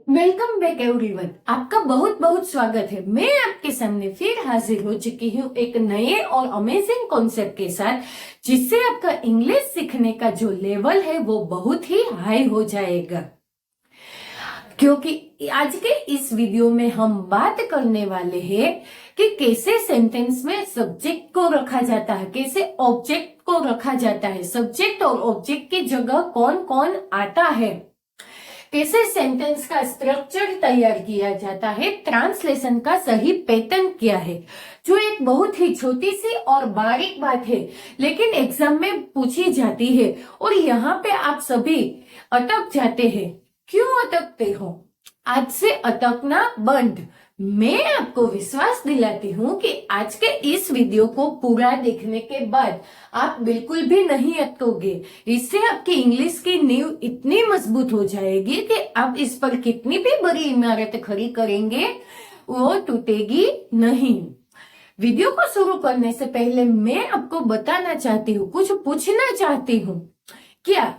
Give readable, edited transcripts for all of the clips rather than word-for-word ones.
Welcome back everyone. आपका बहुत बहुत स्वागत है। मैं आपके सामने फिर हाजिर हो चुकी हूँ एक नए और अमेजिंग कॉन्सेप्ट के साथ, जिससे आपका इंग्लिश सीखने का जो लेवल है वो बहुत ही हाई हो जाएगा। क्योंकि आज के इस वीडियो में हम बात करने वाले हैं कि कैसे सेंटेंस में सब्जेक्ट को रखा जाता है, कैसे ऑब्जेक्ट को रखा जाता है, सब्जेक्ट और ऑब्जेक्ट की जगह कौन कौन आता है, कैसे सेंटेंस का स्ट्रक्चर तैयार किया जाता है, ट्रांसलेशन का सही पैटर्न क्या है, जो एक बहुत ही छोटी सी और बारीक बात है लेकिन एग्जाम में पूछी जाती है। और यहाँ पे आप सभी अटक जाते हैं। क्यों अटकते हो? आज से अटकना बंद। मैं आपको विश्वास दिलाती हूँ कि आज के इस वीडियो को पूरा देखने के बाद आप बिल्कुल भी नहीं अटकोगे। इससे आपकी इंग्लिश की नींव इतनी मजबूत हो जाएगी कि आप इस पर कितनी भी बड़ी इमारत खड़ी करेंगे वो टूटेगी नहीं। वीडियो को शुरू करने से पहले मैं आपको बताना चाहती हूँ, कुछ पूछना चाहती हूँ। क्या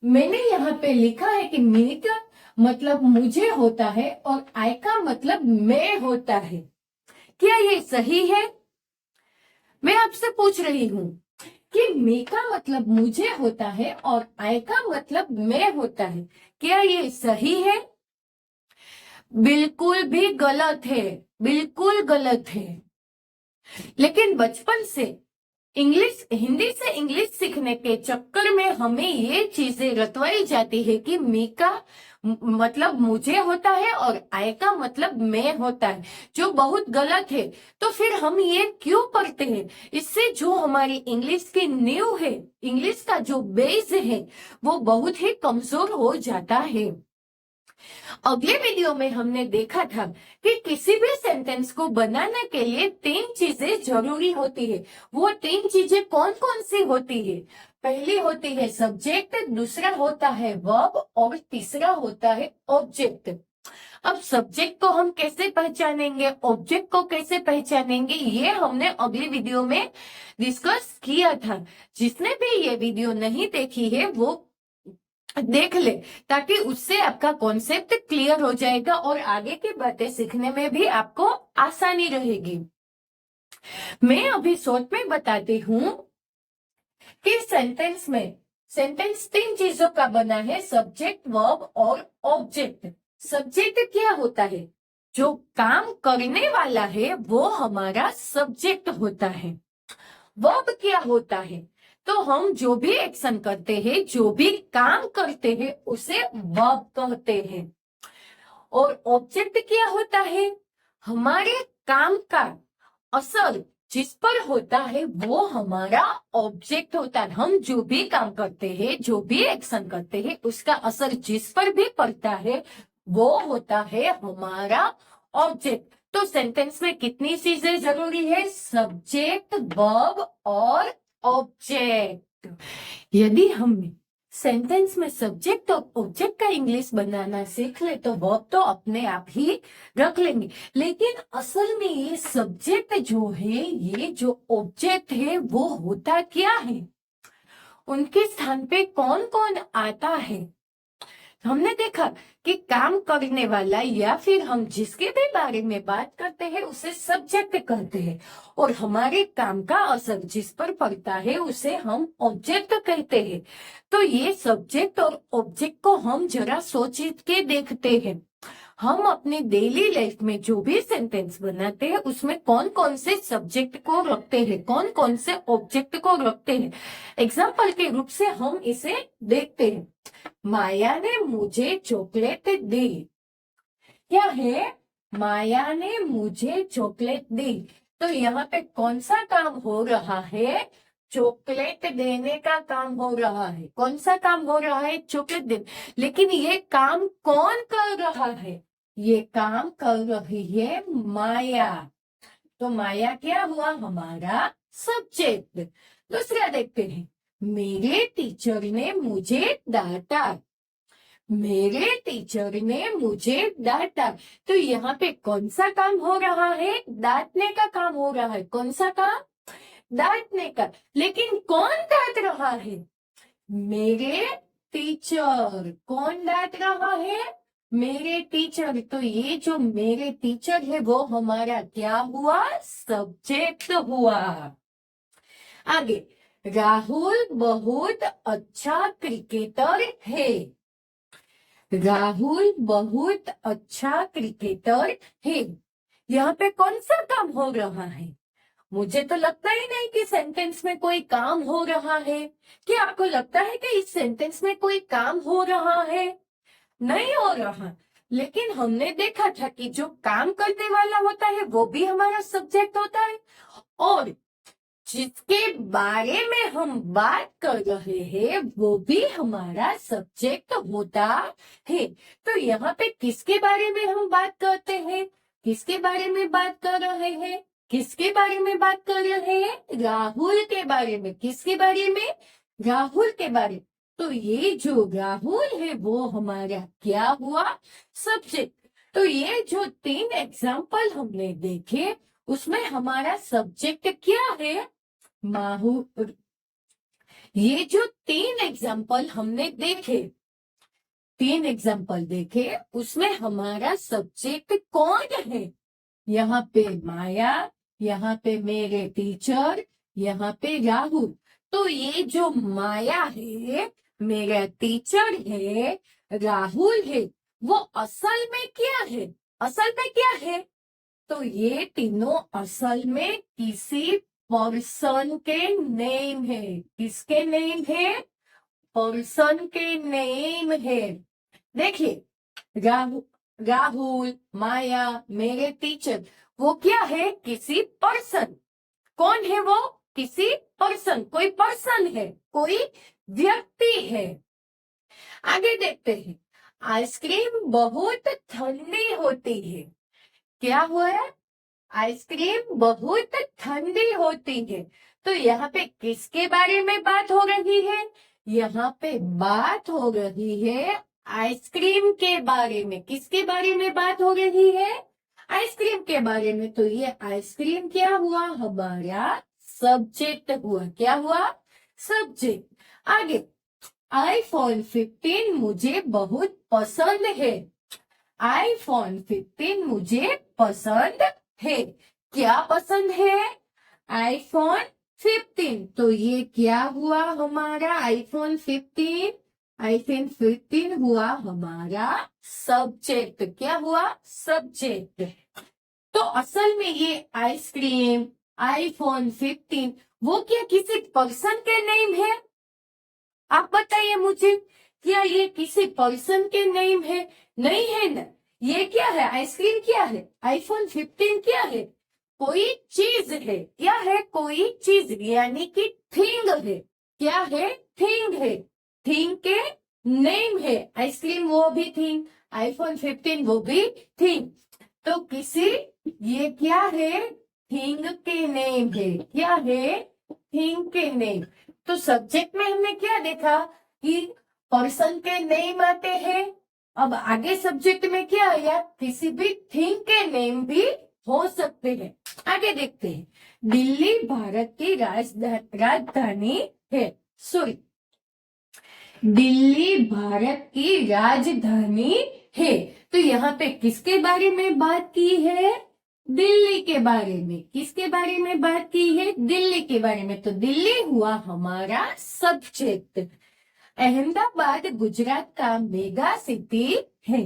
मैंने यहाँ पे लिखा है कि मी का मतलब मुझे होता है और आई का मतलब मैं होता है, क्या ये सही है? मैं आपसे पूछ रही हूँ कि मी का मतलब मुझे होता है और आई का मतलब मैं होता है, क्या ये सही है? बिल्कुल भी गलत है, बिल्कुल गलत है। लेकिन बचपन से हिंदी से इंग्लिश सीखने के चक्कर में हमें ये चीजें रटवाई जाती है कि मी का मतलब मुझे होता है और आई का मतलब मैं होता है, जो बहुत गलत है। तो फिर हम ये क्यों पढ़ते हैं? इससे जो हमारी इंग्लिश की नींव है, इंग्लिश का जो बेस है, वो बहुत ही कमजोर हो जाता है। अगले वीडियो में हमने देखा था कि किसी भी सेंटेंस को बनाने के लिए 3 चीजें जरूरी होती है। वो 3 चीजें कौन कौन सी होती है? पहली होती है सब्जेक्ट, दूसरा होता है वर्ब और तीसरा होता है ऑब्जेक्ट। अब सब्जेक्ट को हम कैसे पहचानेंगे, ऑब्जेक्ट को कैसे पहचानेंगे, ये हमने अगली वीडियो में डिस्कस किया था। जिसने भी ये वीडियो नहीं देखी है वो देख ले, ताकि उससे आपका कॉन्सेप्ट क्लियर हो जाएगा और आगे की बातें सीखने में भी आपको आसानी रहेगी। मैं अभी शॉर्ट में बताती हूँ कि सेंटेंस 3 चीजों का बना है, सब्जेक्ट, वर्ब और ऑब्जेक्ट। सब्जेक्ट क्या होता है? जो काम करने वाला है वो हमारा सब्जेक्ट होता है। वर्ब क्या होता है? तो हम जो भी एक्शन करते हैं, जो भी काम करते हैं, उसे वर्ब कहते हैं। और ऑब्जेक्ट क्या होता है? हमारे काम का असर जिस पर होता है वो हमारा ऑब्जेक्ट होता है। हम जो भी काम करते हैं, जो भी एक्शन करते हैं, उसका असर जिस पर भी पड़ता है वो होता है हमारा ऑब्जेक्ट। तो सेंटेंस में कितनी चीजें जरूरी है? सब्जेक्ट, वर्ब और ऑब्जेक्ट। यदि हम सेंटेंस में सब्जेक्ट और ऑब्जेक्ट का इंग्लिश बनाना सीख ले तो वर्ब तो अपने आप ही रख लेंगे। लेकिन असल में ये सब्जेक्ट जो है, ये जो ऑब्जेक्ट है, वो होता क्या है? उनके स्थान पे कौन कौन आता है? हमने देखा कि काम करने वाला या फिर हम जिसके भी बारे में बात करते हैं उसे सब्जेक्ट कहते हैं, और हमारे काम का असर जिस पर पड़ता है उसे हम ऑब्जेक्ट कहते हैं। तो ये सब्जेक्ट और ऑब्जेक्ट को हम जरा सोच के देखते हैं। हम अपने डेली लाइफ में जो भी सेंटेंस बनाते हैं उसमें कौन कौन से सब्जेक्ट को रखते हैं, कौन कौन से ऑब्जेक्ट को रखते हैं। एग्जाम्पल के रूप से हम इसे देखते हैं। माया ने मुझे चॉकलेट दी। क्या है? माया ने मुझे चॉकलेट दी। तो यहाँ पे कौन सा काम हो रहा है? चॉकलेट देने का काम हो रहा है। कौन सा काम हो रहा है? चॉकलेट देने। लेकिन ये काम कौन कर रहा है? ये काम कर रही है माया। तो माया क्या हुआ? हमारा सब्जेक्ट। दूसरा देखते हैं। मेरे टीचर ने मुझे डांटा। मेरे टीचर ने मुझे डांटा। तो यहाँ पे कौन सा काम हो रहा है? डांटने का काम हो रहा है। कौन सा काम? डांटने का। लेकिन कौन डांट रहा है? मेरे टीचर। कौन डांट रहा है? मेरे टीचर, तो ये जो मेरे टीचर है वो हमारा क्या हुआ? सब्जेक्ट हुआ। आगे, राहुल बहुत अच्छा क्रिकेटर है। राहुल बहुत अच्छा क्रिकेटर है। यहाँ पे कौन सा काम हो रहा है? मुझे तो लगता ही नहीं कि सेंटेंस में कोई काम हो रहा है। क्या आपको लगता है कि इस सेंटेंस में कोई काम हो रहा है? नहीं हो रहा। लेकिन हमने देखा था कि जो काम करने वाला होता है वो भी हमारा सब्जेक्ट होता है, और जिसके बारे में हम बात कर रहे हैं वो भी हमारा सब्जेक्ट होता है। तो यहाँ पे किसके बारे में हम बात करते हैं? किसके बारे में बात कर रहे हैं? किसके बारे में बात कर रहे हैं? राहुल के बारे में। किसके बारे में? राहुल के बारे में। तो ये जो राहुल है वो हमारा क्या हुआ? सब्जेक्ट। तो ये जो 3 एग्जाम्पल हमने देखे उसमें हमारा सब्जेक्ट क्या है? माहू। ये जो 3 एग्जाम्पल हमने देखे, 3 एग्जाम्पल देखे, उसमें हमारा सब्जेक्ट कौन है? यहाँ पे माया, यहाँ पे मेरे टीचर, यहाँ पे राहुल। तो ये जो माया है, मेरा टीचर है, राहुल है, वो असल में क्या है? असल में क्या है? तो ये तीनों असल में किसी पर्सन के नेम है। किसके नेम है? पर्सन के नेम है। देखिए, राहुल, माया, मेरे टीचर, वो क्या है? किसी पर्सन। कौन है वो? किसी पर्सन। कोई पर्सन है, कोई व्यक्ति है। आगे देखते हैं। आइसक्रीम बहुत ठंडी होती है। क्या हुआ है? आइसक्रीम बहुत ठंडी होती है। तो यहाँ पे किसके बारे में बात हो रही है? यहाँ पे बात हो रही है आइसक्रीम के बारे में। किसके बारे में बात हो रही है? आइसक्रीम के बारे में। तो ये आइसक्रीम क्या हुआ? हमारा सब्जेक्ट हुआ। क्या हुआ? सब्जेक्ट। आगे, आईफोन 15 मुझे बहुत पसंद है। आईफोन 15 मुझे पसंद है। क्या पसंद है? आईफोन 15। तो ये क्या हुआ हमारा? आईफोन 15। आईफोन 15 हुआ हमारा सब्जेक्ट। क्या हुआ? सब्जेक्ट। तो असल में ये आइसक्रीम, आईफोन 15, वो क्या किसी पर्सन के नेम है? आप बताइए मुझे, क्या ये किसी पर्सन के नेम है? नहीं है ना। ये क्या है? आइसक्रीम क्या है? आईफोन 15 क्या है? कोई चीज है। क्या है? कोई चीज, यानी कि थिंग है। क्या है? थिंग है। थिंग के नेम है। आइसक्रीम वो भी थिंग, आईफोन 15 वो भी थिंग। तो किसी, ये क्या है? थिंग के नेम है। क्या है? थिंग के नेम। तो सब्जेक्ट में हमने क्या देखा कि पर्सन के नेम आते हैं। अब आगे सब्जेक्ट में क्या आया? किसी भी थिंग के नेम भी हो सकते हैं। आगे देखते हैं। दिल्ली भारत की राजधानी है। सॉरी, दिल्ली भारत की राजधानी है। तो यहाँ पे किसके बारे में बात की है? दिल्ली के बारे में। किसके बारे में बात की है? दिल्ली के बारे में। तो दिल्ली हुआ हमारा सब्जेक्ट। अहमदाबाद गुजरात का मेगा सिटी है।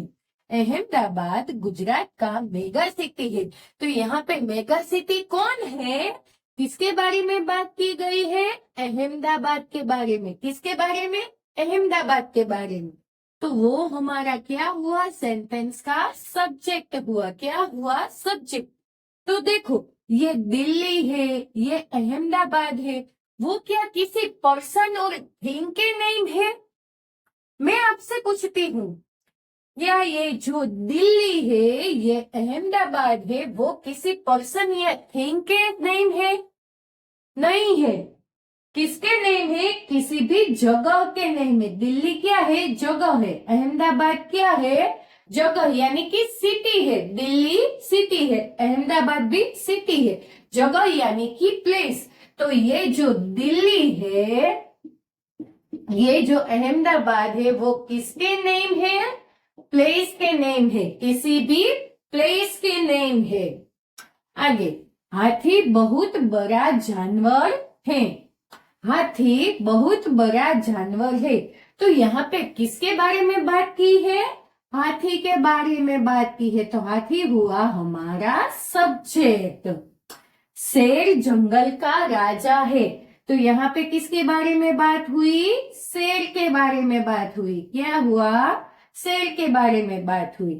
अहमदाबाद गुजरात का मेगा सिटी है। तो यहाँ पे मेगा सिटी कौन है? किसके बारे में बात की गई है? अहमदाबाद के बारे में। किसके बारे में? अहमदाबाद के बारे में। तो वो हमारा क्या हुआ? सेंटेंस का सब्जेक्ट हुआ। क्या हुआ? सब्जेक्ट। तो देखो, ये दिल्ली है, ये अहमदाबाद है, वो क्या किसी पर्सन और थिंग के नेम है? मैं आपसे पूछती हूँ, क्या ये जो दिल्ली है, ये अहमदाबाद है, वो किसी पर्सन या थिंग के नेम है? नहीं है। किसके नेम है? किसी भी जगह के नेम है। दिल्ली क्या है? जगह है। अहमदाबाद क्या है? जगह, यानी कि सिटी है। दिल्ली सिटी है, अहमदाबाद भी सिटी है। जगह यानी कि प्लेस। तो ये जो दिल्ली है, ये जो अहमदाबाद है, वो किसके नेम है? प्लेस के नेम है, किसी भी प्लेस के नेम है। आगे, हाथी बहुत बड़ा जानवर है। हाथी बहुत बड़ा जानवर है, तो यहाँ पे किसके बारे में बात की है? हाथी के बारे में बात की है, तो हाथी हुआ हमारा सब्जेक्ट। शेर जंगल का राजा है, तो यहाँ पे किसके बारे में बात हुई? शेर के बारे में बात हुई। क्या हुआ? शेर के बारे में बात हुई।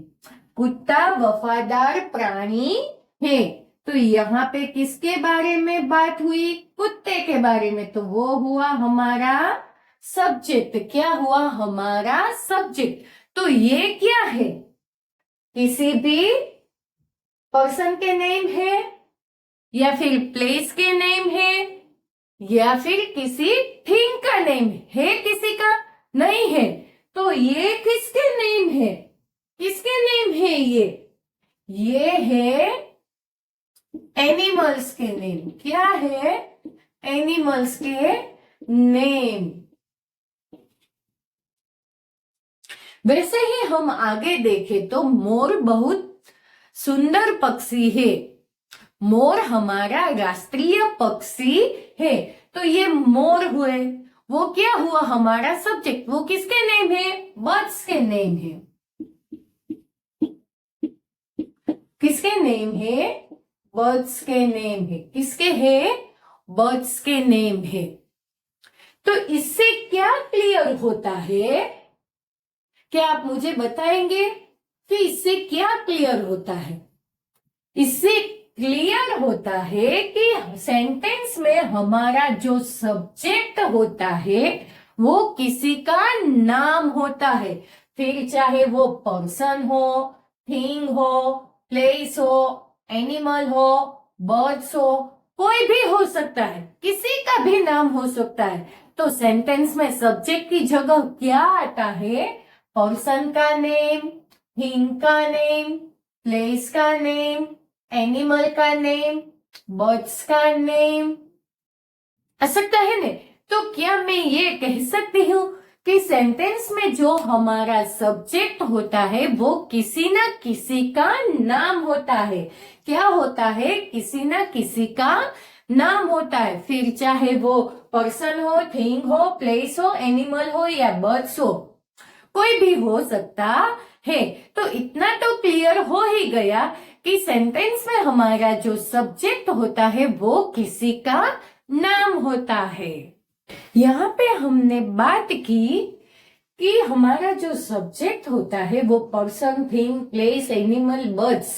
कुत्ता वफादार प्राणी है, तो यहाँ पे किसके बारे में बात हुई? कुत्ते के बारे में, तो वो हुआ हमारा सब्जेक्ट। क्या हुआ? हमारा सब्जेक्ट। तो ये क्या है? किसी भी पर्सन के नेम है, या फिर प्लेस के नेम है, या फिर किसी थिंग का नेम है? किसी का नहीं है, तो ये किसके नेम है? किसके नेम है ये है एनिमल्स के नेम। क्या है? एनिमल्स के नेम। वैसे ही हम आगे देखें तो मोर बहुत सुंदर पक्षी है। मोर हमारा राष्ट्रीय पक्षी है, तो ये मोर हुए, वो क्या हुआ? हमारा सब्जेक्ट। वो किसके नेम है? बर्ड्स के नेम है। किसके नेम है? बर्ड्स के नेम है। किसके है? बर्ड्स के नेम है। तो इससे क्या क्लियर होता है? क्या आप मुझे बताएंगे कि इससे क्या क्लियर होता है? इससे क्लियर होता है कि सेंटेंस में हमारा जो सब्जेक्ट होता है वो किसी का नाम होता है। फिर चाहे वो पर्सन हो, थिंग हो, प्लेस हो, एनिमल हो, बर्ड्स हो, कोई भी हो सकता है, किसी का भी नाम हो सकता है। तो सेंटेंस में सब्जेक्ट की जगह क्या आता है? पर्सन का नेम, थिंग का नेम, प्लेस का नेम, एनिमल का नेम, बर्ड्स का नेम आ सकता है ना। तो क्या मैं ये कह सकती हूँ कि सेंटेंस में जो हमारा सब्जेक्ट होता है वो किसी न किसी का नाम होता है। क्या होता है? किसी न किसी का नाम होता है। फिर चाहे वो पर्सन हो, थिंग हो, प्लेस हो, एनिमल हो या बर्ड्स हो, कोई भी हो सकता है। तो इतना तो क्लियर हो ही गया कि सेंटेंस में हमारा जो सब्जेक्ट होता है वो किसी का नाम होता है। यहाँ पे हमने बात की कि हमारा जो सब्जेक्ट होता है वो person, thing, place, animal, birds,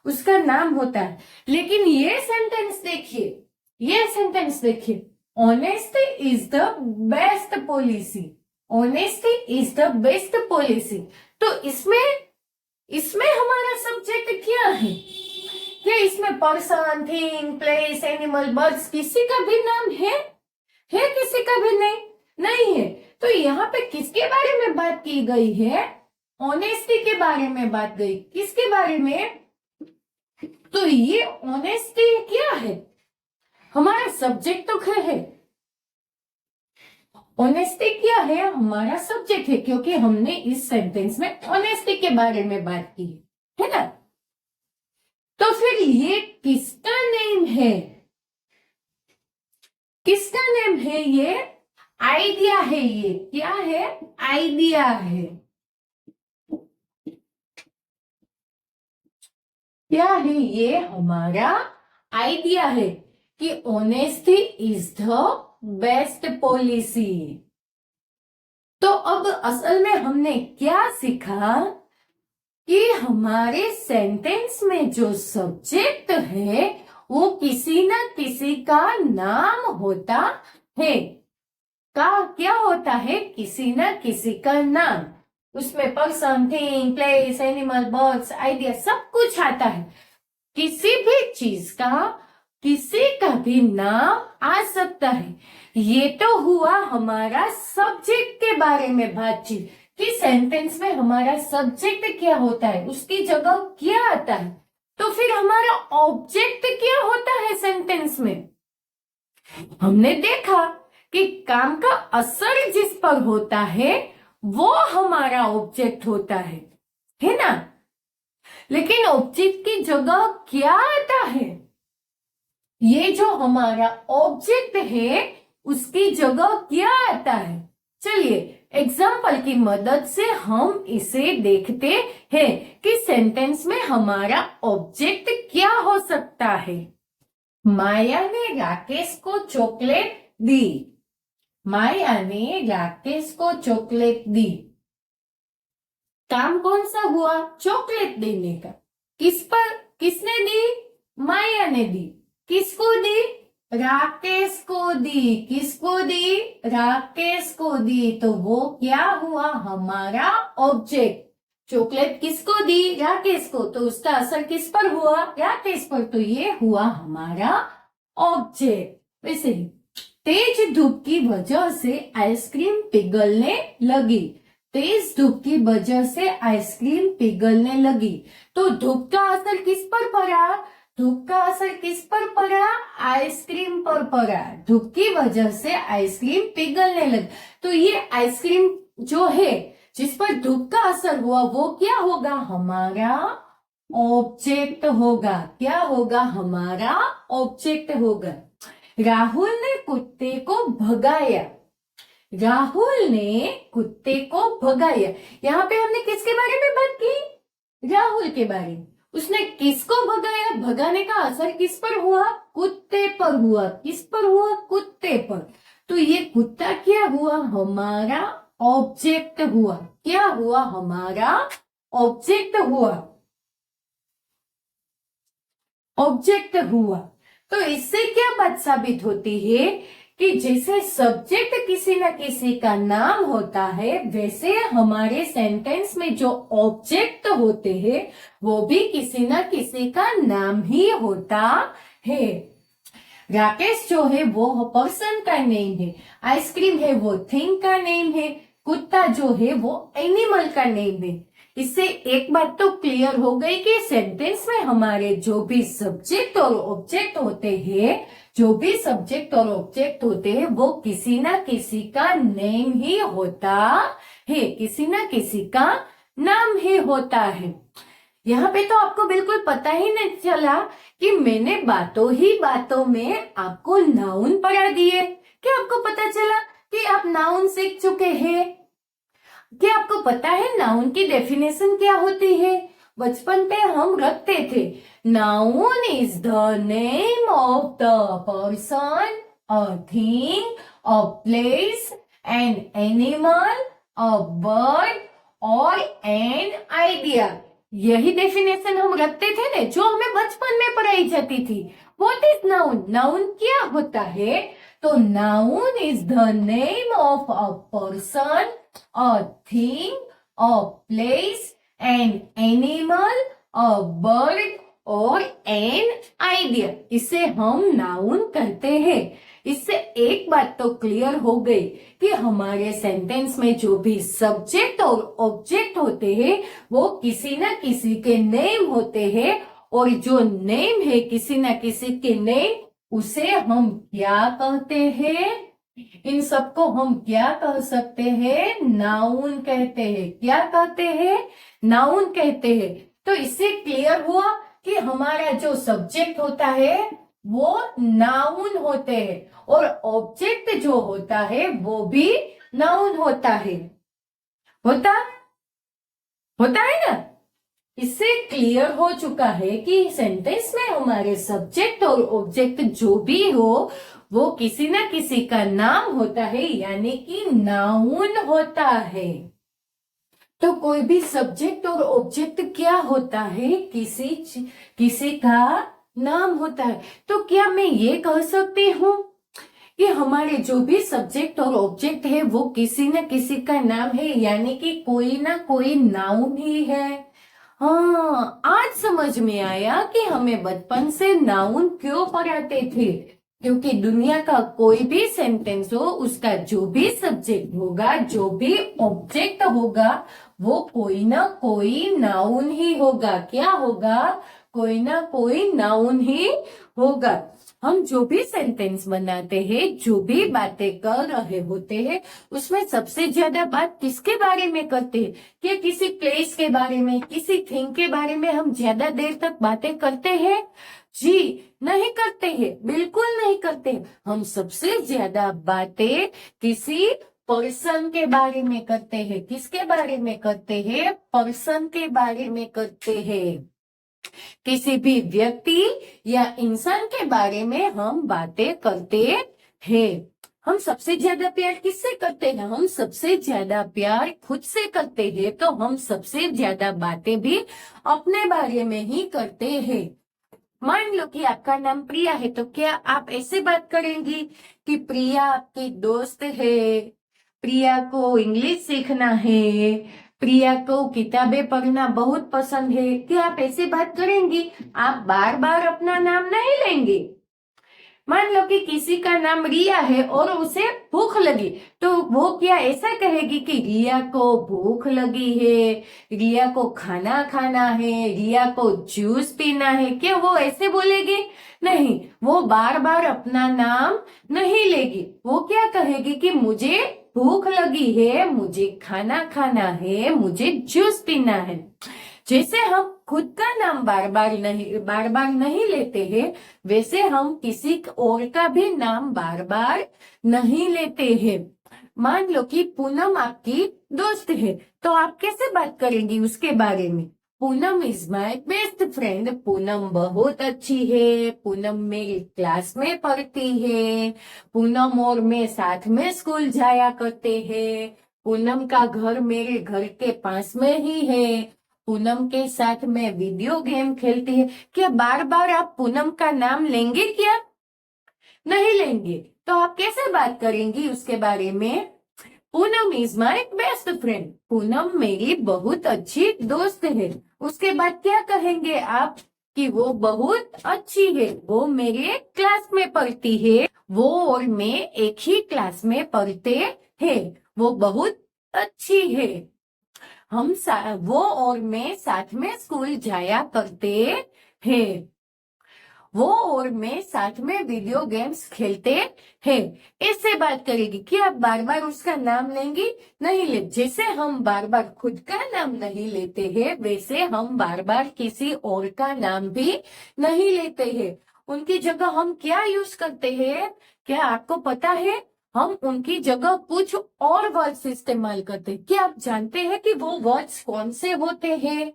उसका नाम होता है। लेकिन ये सेंटेंस देखिए, honesty is the best policy. Honesty is the best policy. तो इसमें हमारा सब्जेक्ट क्या है? क्या इसमें person, thing, place, animal, birds किसी का भी नाम है? किसी का भी नहीं है। तो यहाँ पे किसके बारे में बात की गई है? ऑनेस्टी के बारे में बात गई। किसके बारे में? तो ये ऑनेस्टी क्या है? हमारा सब्जेक्ट तो है। ऑनेस्टी क्या है? हमारा सब्जेक्ट है, क्योंकि हमने इस सेंटेंस में ऑनेस्टी के बारे में बात की है ना। तो फिर ये किसका नेम है? किसका नेम है? ये आइडिया है। ये क्या है? आइडिया है। क्या है? ये हमारा आइडिया है कि honesty is the best policy. तो अब असल में हमने क्या सीखा कि हमारे सेंटेंस में जो सब्जेक्ट है वो किसी न किसी का नाम होता है। क्या होता है? किसी न किसी का नाम। उसमें person, thing, place, animal, birds, idea सब कुछ आता है। किसी भी चीज का, किसी का भी नाम आ सकता है। ये तो हुआ हमारा सब्जेक्ट के बारे में बातचीत कि सेंटेंस में हमारा सब्जेक्ट क्या होता है, उसकी जगह क्या आता है। तो फिर हमारा ऑब्जेक्ट क्या होता है सेंटेंस में? हमने देखा कि काम का असर जिस पर होता है वो हमारा ऑब्जेक्ट होता है। है ना। लेकिन ऑब्जेक्ट की जगह क्या आता है? ये जो हमारा ऑब्जेक्ट है उसकी जगह क्या आता है? चलिए एग्जाम्पल की मदद से हम इसे देखते हैं कि सेंटेंस में हमारा ऑब्जेक्ट क्या हो सकता है। माया ने राकेश को चॉकलेट दी। माया ने राकेश को चॉकलेट दी। काम कौन सा हुआ? चॉकलेट देने का। किसने दी? माया ने दी। किसको दी? राकेश को दी। किसको दी? राकेश को दी। तो वो क्या हुआ? हमारा ऑब्जेक्ट। चॉकलेट किसको दी? राकेश को। तो उसका असर किस पर हुआ? राकेश पर। तो ये हुआ हमारा ऑब्जेक्ट। वैसे ही तेज धूप की वजह से आइसक्रीम पिघलने लगी। तेज धूप की वजह से आइसक्रीम पिघलने लगी। तो धूप का असर किस पर पड़ा? धूप का असर किस पर पड़ा? आइसक्रीम पर पड़ा। धूप की वजह से आइसक्रीम पिघलने लगी। तो ये आइसक्रीम जो है जिस पर धूप का असर हुआ वो क्या होगा? हमारा ऑब्जेक्ट होगा। क्या होगा? हमारा ऑब्जेक्ट होगा। राहुल ने कुत्ते को भगाया। राहुल ने कुत्ते को भगाया। यहाँ पे हमने किसके बारे में बात की? राहुल के बारे में। उसने किसको भगाया? भगाने का असर किस पर हुआ? कुत्ते पर हुआ। किस पर हुआ? कुत्ते पर। तो ये कुत्ता क्या हुआ? हमारा ऑब्जेक्ट हुआ। क्या हुआ? हमारा ऑब्जेक्ट हुआ। ऑब्जेक्ट हुआ। तो इससे क्या बात साबित होती है कि जैसे सब्जेक्ट किसी न किसी का नाम होता है वैसे हमारे सेंटेंस में जो ऑब्जेक्ट होते हैं वो भी किसी न किसी का नाम ही होता है। राकेश जो है वो पर्सन का नेम है। आइसक्रीम है वो थिंग का नेम है। कुत्ता जो है वो एनिमल का नेम है। इससे एक बात तो क्लियर हो गई कि सेंटेंस में हमारे जो भी सब्जेक्ट और ऑब्जेक्ट होते हैं वो किसी ना किसी का नेम ही होता है। किसी ना किसी का नाम ही होता है। यहाँ पे तो आपको बिल्कुल पता ही नहीं चला कि मैंने बातों ही बातों में आपको नाउन पढ़ा दिए। क्या आपको पता चला कि आप नाउन सीख चुके हैं? क्या आपको पता है नाउन की डेफिनेशन क्या होती है? बचपन पे हम रखते थे noun is the name of the person, a thing, a place, an animal, a bird और एन आइडिया। यही डेफिनेशन हम रखते थे ना जो हमें बचपन में पढ़ाई जाती थी। What is noun? नाउन क्या होता है? तो noun is the name of a person, a thing, a place, an animal, a bird और an idea। इसे हम नाउन कहते हैं। इससे एक बात तो क्लियर हो गई कि हमारे सेंटेंस में जो भी सब्जेक्ट और ऑब्जेक्ट होते हैं वो किसी न किसी के नेम होते हैं और जो नेम है किसी न किसी के नेम उसे हम क्या कहते हैं? इन सबको हम क्या कह सकते हैं? नाउन कहते हैं। क्या कहते हैं? नाउन कहते हैं। तो इससे क्लियर हुआ कि हमारा जो सब्जेक्ट होता है वो नाउन होते हैं और ऑब्जेक्ट जो होता है वो भी नाउन होता है। होता है ना। इससे क्लियर हो चुका है कि सेंटेंस में हमारे सब्जेक्ट और ऑब्जेक्ट जो भी हो वो किसी ना किसी का नाम होता है यानी कि नाउन होता है। तो कोई भी सब्जेक्ट और ऑब्जेक्ट क्या होता है? किसी का नाम होता है। तो क्या मैं ये कह सकती हूँ कि हमारे जो भी सब्जेक्ट और ऑब्जेक्ट है वो किसी न किसी का नाम है यानी कि कोई ना कोई नाउन ही है। हाँ, आज समझ में आया कि हमें बचपन से नाउन क्यों पढ़ाते थे। क्योंकि दुनिया का कोई भी सेंटेंस हो उसका जो भी सब्जेक्ट होगा जो भी ऑब्जेक्ट होगा वो कोई ना कोई नाउन ही होगा। क्या होगा? कोई ना कोई नाउन ही होगा। हम जो भी सेंटेंस बनाते हैं, जो भी बातें कर रहे होते हैं, उसमें सबसे ज्यादा बात किसके बारे में करते हैं? क्या किसी प्लेस के बारे में, किसी थिंग के बारे में हम ज्यादा देर तक बातें करते हैं? जी नहीं करते हैं, बिल्कुल नहीं करते। हम सबसे ज्यादा बातें किसी पर्सन के बारे में करते हैं। किसके बारे में करते हैं? पर्सन के बारे में करते हैं। किसी भी व्यक्ति या इंसान के बारे में हम बातें करते हैं। हम सबसे ज्यादा प्यार किससे करते हैं? हम सबसे ज्यादा प्यार खुद से करते हैं, तो हम सबसे ज्यादा बातें भी अपने बारे में ही करते हैं। मान लो कि आपका नाम प्रिया है, तो क्या आप ऐसे बात करेंगी कि प्रिया आपकी दोस्त है, प्रिया को इंग्लिश सीखना है, प्रिया को किताबें पढ़ना बहुत पसंद है? क्या आप ऐसे बात करेंगी? आप बार बार अपना नाम नहीं लेंगे। मान लो कि किसी का नाम रिया है और उसे भूख लगी, तो वो क्या ऐसा कहेगी कि रिया को भूख लगी है, रिया को खाना खाना है, रिया को जूस पीना है? क्या वो ऐसे बोलेगी? नहीं, वो बार बार अपना नाम नहीं लेगी। वो क्या कहेगी कि मुझे भूख लगी है, मुझे खाना खाना है, मुझे जूस पीना है। जैसे हम खुद का नाम बार बार नहीं लेते हैं, वैसे हम किसी और का भी नाम बार बार नहीं लेते हैं। मान लो कि पूनम आपकी दोस्त है, तो आप कैसे बात करेंगी उसके बारे में? Poonam is my best friend. Poonam बहुत अच्छी है, पूनम मेरी क्लास में पढ़ती है, पूनम और मैं साथ में स्कूल जाया करते हैं, पूनम का घर मेरे घर के पास में ही है, पूनम के साथ में वीडियो गेम खेलती है। क्या बार बार आप पूनम का नाम लेंगे? क्या नहीं लेंगे? तो आप कैसे बात करेंगी उसके बारे में? Poonam is my best friend. Poonam मेरी बहुत अच्छी दोस्त है। उसके बाद क्या कहेंगे आप? कि वो बहुत अच्छी है, वो मेरे क्लास में पढ़ती है, वो और मैं एक ही क्लास में पढ़ते हैं, वो बहुत अच्छी है। वो और मैं साथ में स्कूल जाया करते हैं, वो और मैं साथ में वीडियो गेम्स खेलते हैं। ऐसे बात करेगी कि आप बार बार उसका नाम लेंगी? नहीं ले। जैसे हम बार बार खुद का नाम नहीं लेते हैं, वैसे हम बार बार किसी और का नाम भी नहीं लेते हैं। उनकी जगह हम क्या यूज करते हैं? क्या आपको पता है? हम उनकी जगह कुछ और वर्ड्स इस्तेमाल करते हैं। क्या आप जानते हैं कि वो वर्ड्स कौन से होते हैं?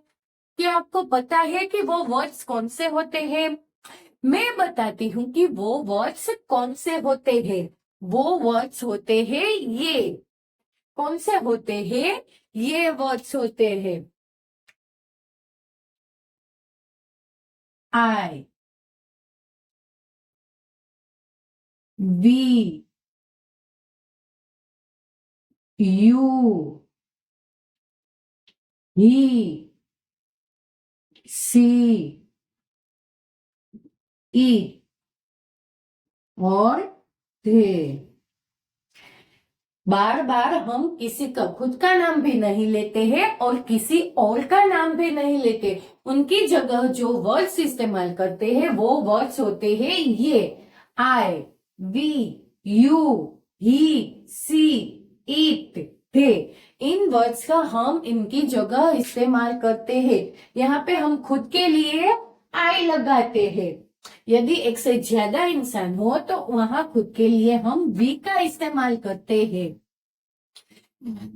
क्या आपको पता है कि वो वर्ड्स कौन से होते हैं? मैं बताती हूँ कि वो वर्ड्स कौन से होते हैं। वो वर्ड्स होते हैं ये। कौन से होते हैं? ये वर्ड्स होते हैं। आई, वी, यू, ही, सी, ई और थे। बार बार हम किसी का खुद का नाम भी नहीं लेते हैं और किसी और का नाम भी नहीं लेते। उनकी जगह जो वर्ड्स इस्तेमाल करते हैं वो वर्ड्स होते हैं ये। I, we, you, he, she, it, they. इन वर्ड्स का हम इनकी जगह इस्तेमाल करते हैं। यहाँ पे हम खुद के लिए आई लगाते हैं। यदि एक से ज्यादा इंसान हो तो वहां खुद के लिए हम वी का इस्तेमाल करते हैं।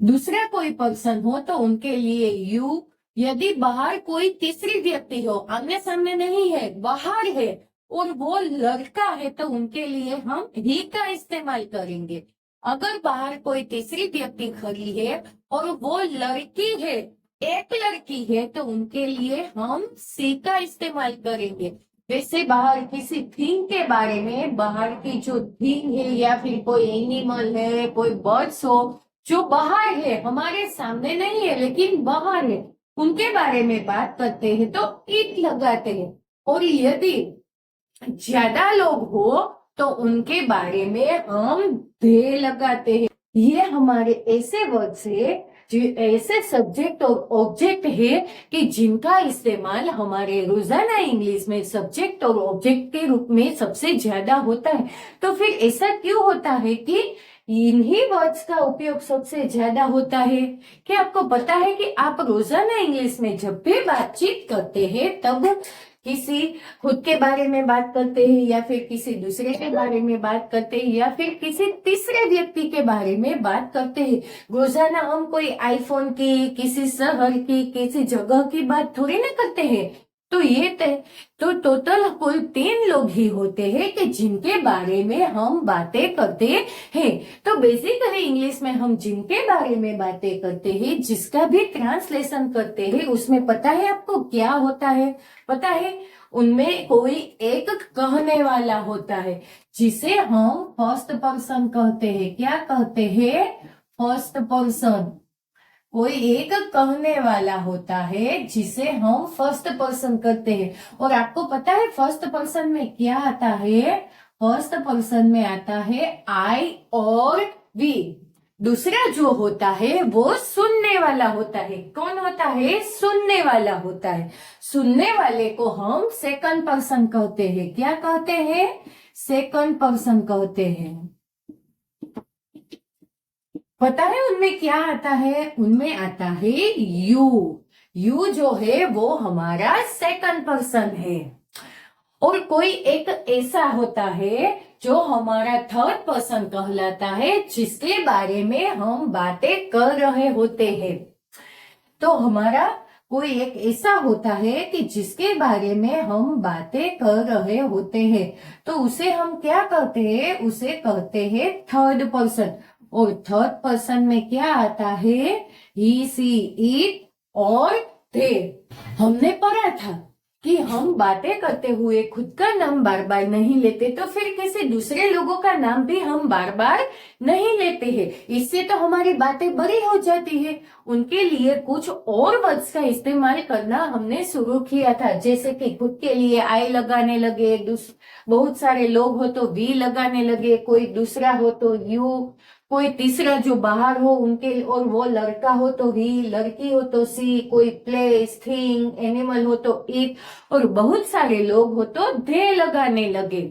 दूसरा कोई पर्सन हो तो उनके लिए यू। यदि बाहर कोई तीसरी व्यक्ति हो, आमने सामने नहीं है, बाहर है और वो लड़का है, तो उनके लिए हम ही का इस्तेमाल करेंगे। अगर बाहर कोई तीसरी व्यक्ति खड़ी है और वो लड़की है, एक लड़की है, तो उनके लिए हम सी का इस्तेमाल करेंगे। वैसे बाहर किसी थिंग के बारे में, बाहर की जो थिंग है या फिर कोई एनिमल है, कोई बर्ड्स हो जो बाहर है, हमारे सामने नहीं है लेकिन बाहर है, उनके बारे में बात करते हैं तो इट लगाते हैं। और यदि ज्यादा लोग हो तो उनके बारे में हम दे लगाते हैं। ये हमारे ऐसे वर्ड्स है ऐसे सब्जेक्ट और ऑब्जेक्ट है कि जिनका इस्तेमाल हमारे रोजाना इंग्लिश में सब्जेक्ट और ऑब्जेक्ट के रूप में सबसे ज्यादा होता है। तो फिर ऐसा क्यों होता है कि इन्हीं वर्ड्स का उपयोग सबसे ज्यादा होता है? क्या आपको पता है कि आप रोजाना इंग्लिश में जब भी बातचीत करते हैं तब किसी खुद के बारे में बात करते हैं या फिर किसी दूसरे के बारे में बात करते हैं या फिर किसी तीसरे व्यक्ति के बारे में बात करते हैं। रोजाना हम कोई आईफोन की, किसी शहर की, किसी जगह की बात थोड़ी ना करते हैं। तो ये तो टोटल कुल 3 लोग ही होते हैं कि जिनके बारे में हम बातें करते हैं। तो बेसिकली इंग्लिश में हम जिनके बारे में बातें करते हैं, जिसका भी ट्रांसलेशन करते हैं, उसमें पता है आपको क्या होता है? पता है, उनमें कोई एक कहने वाला होता है जिसे हम फर्स्ट पर्सन कहते हैं। क्या कहते हैं? First person. कोई एक कहने वाला होता है जिसे हम फर्स्ट पर्सन कहते हैं। और आपको पता है फर्स्ट पर्सन में क्या आता है? फर्स्ट पर्सन में आता है आई और वी। दूसरा जो होता है वो सुनने वाला होता है। कौन होता है? सुनने वाला होता है। सुनने वाले को हम सेकंड पर्सन कहते हैं। क्या कहते हैं? सेकंड पर्सन कहते हैं। पता है उनमें क्या आता है? उनमें आता है यू। यू जो है वो हमारा सेकंड पर्सन है। और कोई एक ऐसा होता है जो हमारा थर्ड पर्सन कहलाता है, जिसके बारे में हम बातें कर रहे होते हैं। तो हमारा कोई एक ऐसा होता है कि जिसके बारे में हम बातें कर रहे होते हैं, तो उसे हम क्या कहते हैं? उसे कहते हैं थर्ड पर्सन। और थर्ड पर्सन में क्या आता है? ही, सी, इट और दे। हमने पढ़ा था कि हम बातें करते हुए खुद का नाम बार बार नहीं लेते, तो फिर किसी दूसरे लोगों का नाम भी हम बार बार नहीं लेते हैं। इससे तो हमारी बातें बड़ी हो जाती है। उनके लिए कुछ और वर्ड्स का इस्तेमाल करना हमने शुरू किया था, जैसे कि खुद के लिए आई लगाने लगे, बहुत सारे लोग हो तो वी लगाने लगे, कोई दूसरा हो तो यू, कोई तीसरा जो बाहर हो उनके, और वो लड़का हो तो ही, लड़की हो तो सी, कोई प्लेस, थिंग, एनिमल हो तो इट, और बहुत सारे लोग हो तो दे लगाने लगे।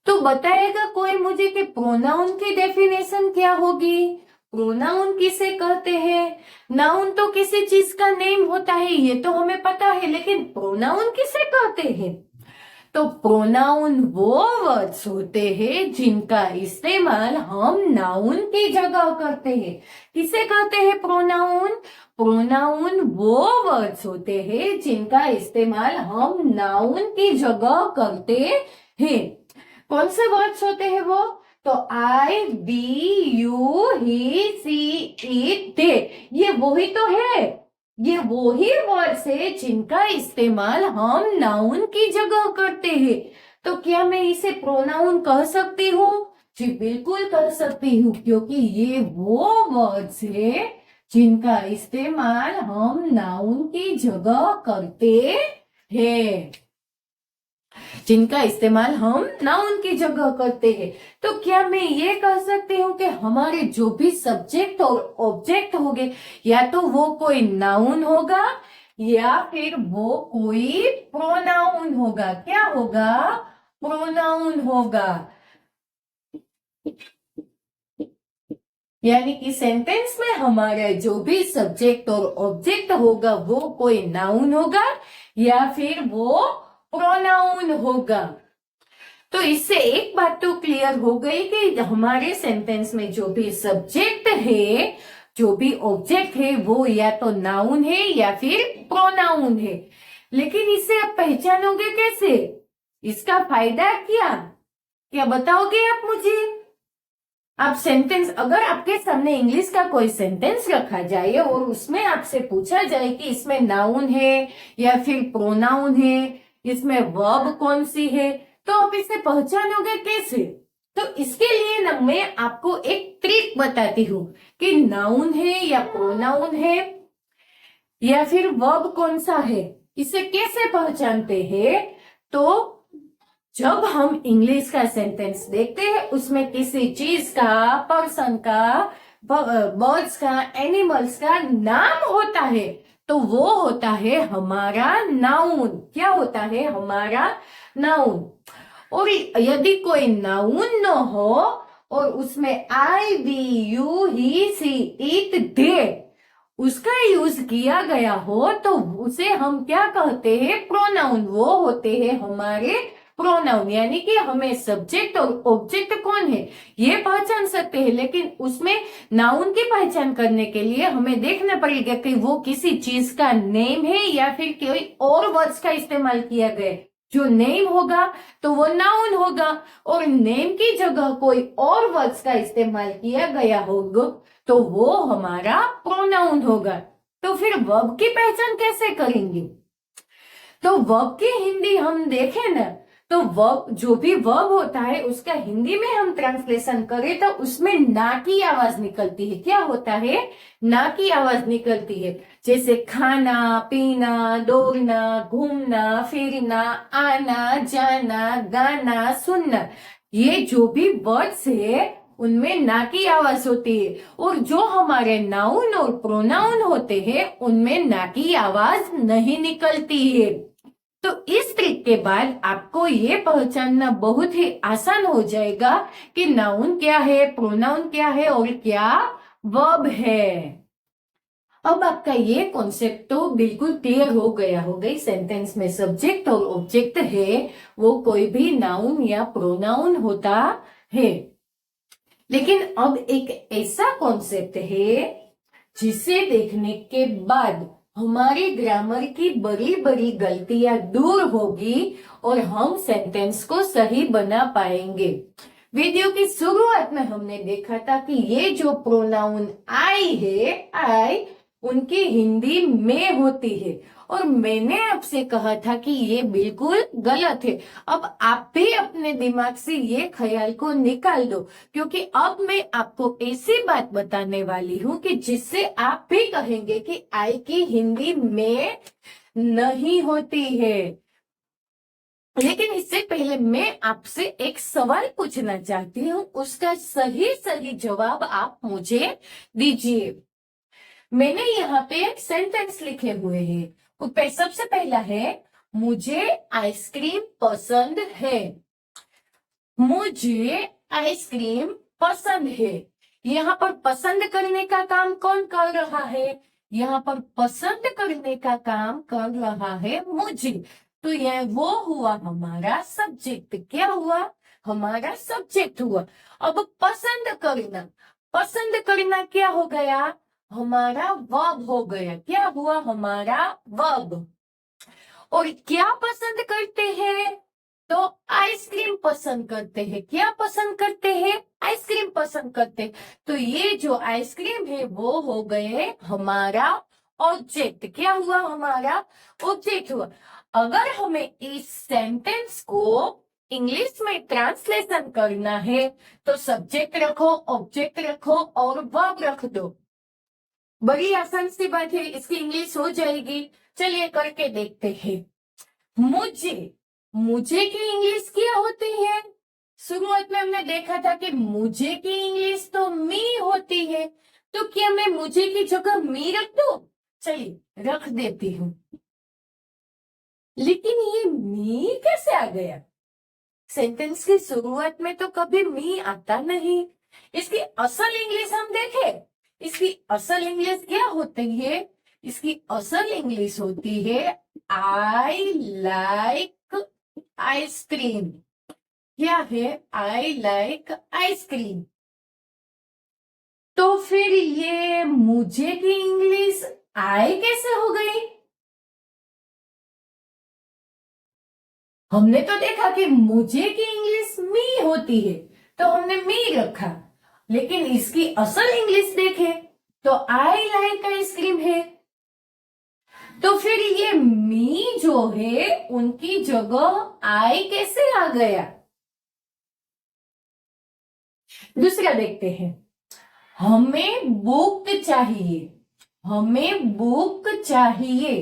तो बताएगा कोई मुझे कि प्रोनाउन की डेफिनेशन क्या होगी? प्रोनाउन किसे कहते हैं? नाउन तो किसी चीज का नेम होता है, ये तो हमें पता है, लेकिन प्रोनाउन किसे कहते हैं? तो प्रोनाउन वो वर्ड्स होते हैं जिनका इस्तेमाल हम नाउन की जगह करते हैं। किसे कहते हैं प्रोनाउन? प्रोनाउन वो वर्ड्स होते हैं जिनका इस्तेमाल हम नाउन की जगह करते हैं। कौन से वर्ड्स होते हैं वो? तो I, we, you, he, she, it, they, ये वही तो है। ये वो ही वर्ड्स है जिनका इस्तेमाल हम नाउन की जगह करते हैं। तो क्या मैं इसे प्रोनाउन कह सकती हूँ? जी बिल्कुल कर सकती हूँ, क्योंकि ये वो वर्ड्स है जिनका इस्तेमाल हम नाउन की जगह करते हैं। जिनका इस्तेमाल हम नाउन की जगह करते हैं। तो क्या मैं ये कह सकती हूँ कि हमारे जो भी सब्जेक्ट और ऑब्जेक्ट होंगे, या तो वो कोई नाउन होगा या फिर वो कोई प्रोनाउन होगा। क्या होगा? प्रोनाउन होगा। यानी कि सेंटेंस में हमारा जो भी सब्जेक्ट और ऑब्जेक्ट होगा वो कोई नाउन होगा या फिर वो प्रोनाउन होगा। तो इससे एक बात तो क्लियर हो गई कि हमारे सेंटेंस में जो भी सब्जेक्ट है, जो भी ऑब्जेक्ट है, वो या तो नाउन है या फिर प्रोनाउन है। लेकिन इसे आप पहचानोगे कैसे? इसका फायदा क्या बताओगे आप मुझे? आप सेंटेंस, अगर आपके सामने इंग्लिश का कोई सेंटेंस रखा जाए और उसमें आपसे पूछा जाए कि इसमें नाउन है या फिर प्रोनाउन है, इसमें वर्ब कौन सी है, तो आप इसे पहचानोगे कैसे? तो इसके लिए ना मैं आपको एक ट्रिक बताती हूँ कि नाउन है या प्रोनाउन है या फिर वर्ब कौन सा है, इसे कैसे पहचानते हैं। तो जब हम इंग्लिश का सेंटेंस देखते हैं उसमें किसी चीज का, पर्सन का बर्ड्स का, एनिमल्स का नाम होता है तो वो होता है हमारा नाउन। क्या होता है? हमारा नाउन। और यदि कोई नाउन न हो और उसमें I, we, you, he, she, it, they उसका यूज किया गया हो तो उसे हम क्या कहते हैं? प्रोनाउन। वो होते हैं हमारे प्रोनाउन। यानी कि हमें सब्जेक्ट और ऑब्जेक्ट कौन है ये पहचान सकते हैं, लेकिन उसमें नाउन की पहचान करने के लिए हमें देखना पड़ेगा कि वो किसी चीज का नेम है या फिर कोई और वर्ड्स का इस्तेमाल किया गया है। जो नेम होगा तो वो नाउन होगा, और नेम की जगह कोई और वर्ड्स का इस्तेमाल किया गया होगा तो वो हमारा प्रोनाउन होगा। तो फिर वर्ब की पहचान कैसे करेंगे? तो वर्ब की हिंदी हम देखें ना, तो वर्ब, जो भी वर्ब होता है उसका हिंदी में हम ट्रांसलेशन करें तो उसमें ना की आवाज निकलती है। क्या होता है? ना की आवाज निकलती है। जैसे खाना, पीना, दौड़ना, घूमना, फिरना, आना, जाना, गाना, सुनना, ये जो भी वर्ड्स है उनमें ना की आवाज होती है। और जो हमारे नाउन और प्रोनाउन होते हैं उनमें ना की आवाज नहीं निकलती है। तो इस ट्रिक के बाद आपको ये पहचानना बहुत ही आसान हो जाएगा कि नाउन क्या है, प्रोनाउन क्या है और क्या वर्ब है। अब आपका ये कॉन्सेप्ट तो बिल्कुल क्लियर हो गया होगा। इस सेंटेंस में सब्जेक्ट और ऑब्जेक्ट है, वो कोई भी नाउन या प्रोनाउन होता है। लेकिन अब एक ऐसा कॉन्सेप्ट है जिसे देखने के बाद हमारी ग्रामर की बड़ी बड़ी गलतियां दूर होगी और हम सेंटेंस को सही बना पाएंगे। वीडियो की शुरुआत में हमने देखा था कि ये जो प्रोनाउन आई है, आई उनकी हिंदी में होती है, और मैंने आपसे कहा था कि ये बिल्कुल गलत है। अब आप भी अपने दिमाग से ये ख्याल को निकाल दो, क्योंकि अब मैं आपको ऐसी बात बताने वाली हूं कि जिससे आप भी कहेंगे कि आई की हिंदी में नहीं होती है। लेकिन इससे पहले मैं आपसे एक सवाल पूछना चाहती हूँ, उसका सही सही जवाब आप मुझे दीजिए। मैंने यहाँ पे एक सेंटेंस लिखे हुए हैं। सबसे पहला है, मुझे आइसक्रीम पसंद है। मुझे आइसक्रीम पसंद है। यहाँ पर पसंद करने का काम कौन कर रहा है? यहाँ पर पसंद करने का काम कर रहा है मुझे। तो यह वो हुआ हमारा सब्जेक्ट। क्या हुआ? हमारा सब्जेक्ट हुआ। अब पसंद करना क्या हो गया? हमारा वर्ब हो गया। क्या हुआ? हमारा वर्ब। और क्या पसंद करते हैं? तो आइसक्रीम पसंद करते हैं। क्या पसंद करते हैं? आइसक्रीम पसंद करते हैं। तो ये जो आइसक्रीम है वो हो गए हमारा ऑब्जेक्ट। क्या हुआ? हमारा ऑब्जेक्ट हुआ। अगर हमें इस सेंटेंस को इंग्लिश में ट्रांसलेशन करना है तो सब्जेक्ट रखो, ऑब्जेक्ट रखो और वर्ब रख दो। बड़ी आसान सी बात है, इसकी इंग्लिश हो जाएगी। चलिए करके देखते हैं। मुझे की इंग्लिश क्या होती है? शुरुआत में हमने देखा था कि मुझे की इंग्लिश तो मी होती है। तो क्या मैं मुझे की जगह मी रख दूं? चलिए रख देती हूँ। लेकिन ये मी कैसे आ गया? सेंटेंस की शुरुआत में तो कभी मी आता नहीं। इसकी असल इंग्लिश हम देखें। इसकी असल इंग्लिश क्या होती है? इसकी असल इंग्लिश होती है आई लाइक आइसक्रीम। क्या है? I like ice cream. तो फिर ये मुझे की इंग्लिश आई कैसे हो गई? हमने तो देखा कि मुझे की इंग्लिश मी होती है तो हमने मी रखा, लेकिन इसकी असल इंग्लिश देखें तो आई लाइक आइसक्रीम है। तो फिर ये मी जो है उनकी जगह आई कैसे आ गया? दूसरा देखते हैं। हमें बुक चाहिए। हमें बुक चाहिए।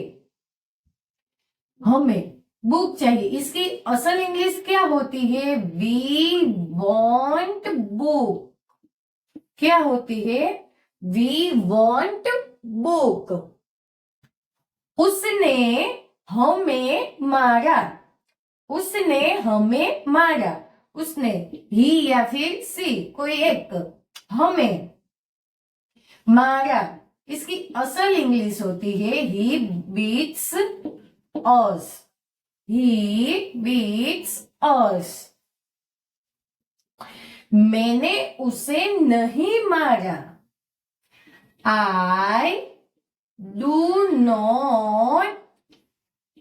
हमें बुक चाहिए। इसकी असल इंग्लिश क्या होती है? We want book. क्या होती है? We want book. उसने हमें मारा, उसने हमें मारा, उसने ही या फिर सी कोई एक, हमें मारा, इसकी असल इंग्लिश होती है ही बीट्स अस, ही बीट्स अस। मैंने उसे नहीं मारा, I do not